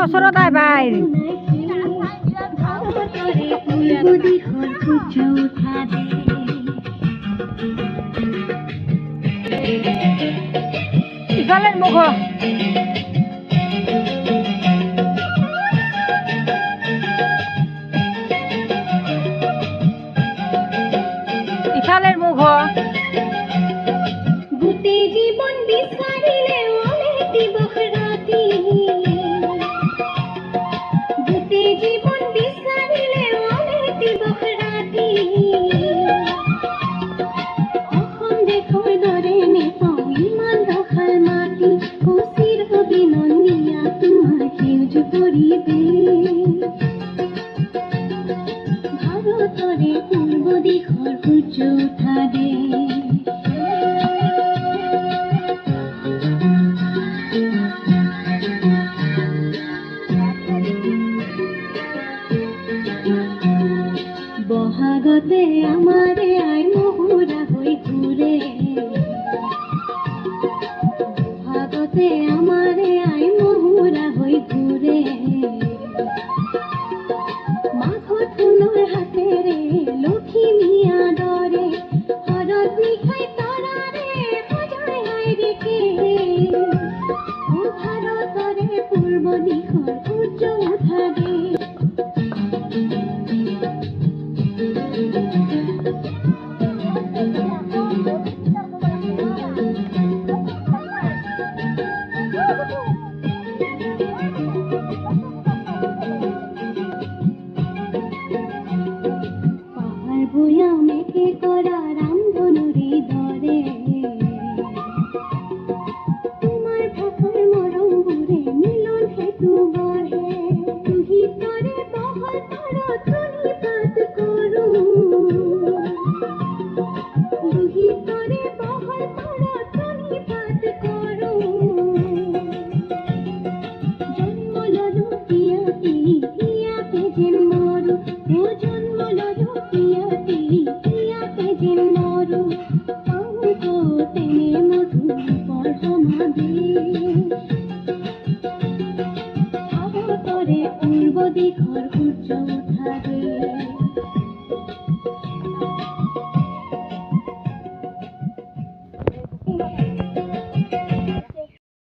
ওচৰত আহ ভাই ইফালেৰ মুখ ইফালেৰ মুখ গোটে জীবন বিচাৰিলে ওলে দিবস ৰাতি গোটে জীবন বিচাৰিলে ওলে দিবস ৰাতি অসম দেশৰ দৰে নেপাওঁ ইমান দখাল মাটি চিৰ অভিনন্দীয়া তোমাৰ সেউজ পৰিৱেশ ভাৰতৰে পূৰ্ব দিশৰ সূৰ্য উঠা দেশ বহাগতে আমাৰে আই মহুৰা হৈ ঘূৰে বহাগতে আমাৰে আই মহুৰা হৈ ঘূৰে মাঘত ফুলৰ হাতেৰে লখিমীয়া দৰে শৰৎ নিশাই তৰাৰে সজাই আইৰিকে ভাৰতৰে পূৰ্ব দিশৰ সূৰ্য উঠা দেশ পাহাৰ ভৈয়ামেকে কৰা ৰামধনুৰি দৰে তোমাৰ ভাষাৰ মৰমবোৰে মিলন সেতু গঢ়ে তুহিতৰে বহল পাৰত প্ৰণিপাত কৰোঁ তুহিতৰে বহল পাৰত প্ৰণিপাত কৰোঁ জন্ম ললো ইয়াতে ইয়াতে যেন মৰো জন্ম ললো ইয়াতে ইয়াতে যেন মৰো পাওঁ তেনে মধুৰ সমাবেশ ভাৰতৰে পূৰ্ব দিশৰ সূৰ্য উঠা দেশ